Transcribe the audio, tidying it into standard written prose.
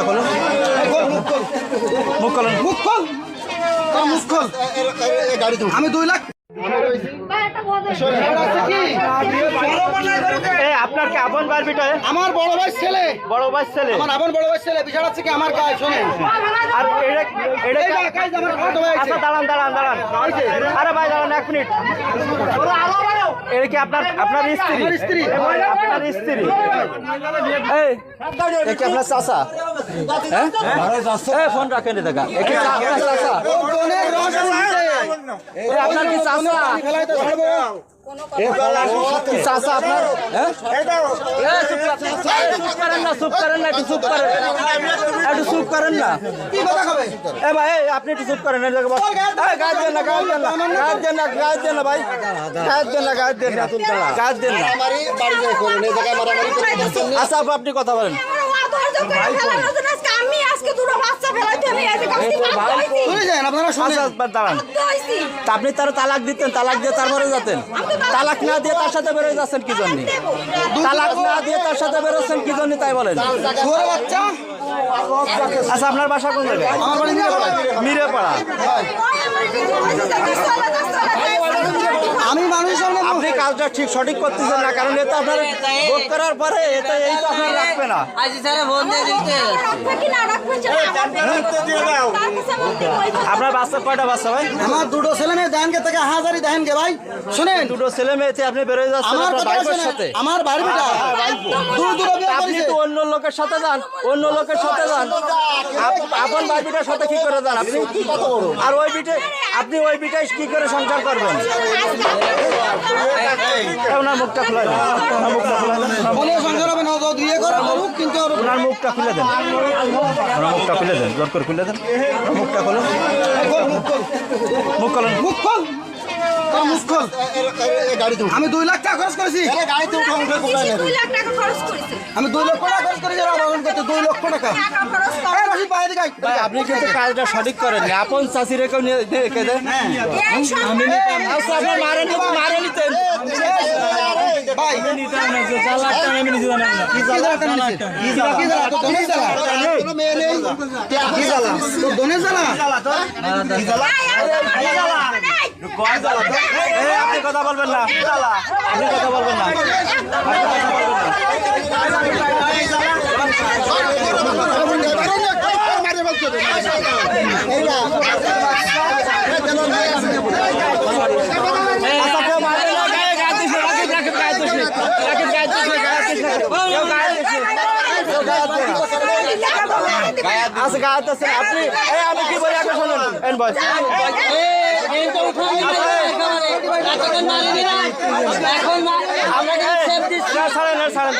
মুখটা খোলো, মুখ খোলেন, মুখ খোল, মুখ খোল। আমি 2 লাখ। আপনার কি আপন ভাইয়ের বিটা? আমার বড় ভাই ছেলে। বড় ভাই ছেলে? আমার আপন বড় ভাই ছেলে। বিষয় হচ্ছে কি আমার গায়ে শোনেন। আর আচ্ছা দাঁড়ান দাঁড়ান দাঁড়ান। আরে ভাই দাঁড়ান 1 মিনিট। এটা কি আপনার স্ত্রী? আমার স্ত্রী। আপনার স্ত্রী? এই এটা কি আপনার চাচা? হ্যাঁ এই ফোন রাখেন দেখা। এটা কি আপনার চাচা? আপনার কি চাচা? চাচা আপনার? চুপ করেন না, একটু চুপ করেন, একটু চুপ করেন না। এ ভাই আপনি একটু চুপ করেন। গায়ে দেন না, গায়ে দেন না, গায়ে দেন না, গায়ে দেন না ভাই, গায়ে দেন না, গায়ে দেন না, গায়ে দেন না। আচ্ছা আপনি কথা বলেন। আপনি তারা তালাক দিতেন, তালাক দিয়ে তারপরে যেতেন। তালাক না দিয়ে তার সাথে বেরোয় যাচ্ছেন কি জন্য? তালাক না দিয়ে তার সাথে বেরোচ্ছেন কি জন্য তাই বলেন। আচ্ছা আপনার বাসা কোন জায়গায়? মিরেপাড়া। আমি মানুষ আপনি কাজটা ঠিক সঠিক করতেছেন না, কারণ এটা আপনার ভোট করার পরে এটা এই তো আপনার রাখবে না। আপনার বাচ্চা কয়টা বাচ্চা ভাই? আমার 2টো ছেলে মেয়ে। দেনকে থেকে হাজারি দেনকে ভাই শুনেন। 2টো ছেলে মেয়েতে আপনি বেরোয় যাচ্ছেন আপনার ভাইয়ের সাথে। আমার ভাই বিটা আপনি তো অন্য লোকের সাথে যান, অন্য লোকের সাথে যান। আপন ভাই বিটার সাথে কি করে যান আপনি? আর ওই বিটে আপনি ওই বিটায় কি করে সংসার করবেন? ওনার মুখটা খুলে দেন, ওনার মুখটা খুলে দেন। সংসার হবে না বিয়ে করে কিন্তু ওনার মুখটা খুলে দেন, ওনার মুখটা খুলে দেন, জোর করে খুলে দেন। মুখটা খোলেন, মুখ খোলেন, মুখ খোল, মুখ খোল। আমি 2 লাখ টাকা খরচ করেছি। আমি 2 লক্ষ টাকা খরচ করেছি। 2 লক্ষ টাকা। আপনি কিন্তু কাজটা সঠিক করেন। আপন চাষি রেখেও রেখে দেন। মারে নিতেন আপনি কথা বলবেন না, আপনি কথা বলবেন না, আপনি আমি কি বলি আগে শুনুন। ছাড়েন ছাড়েন।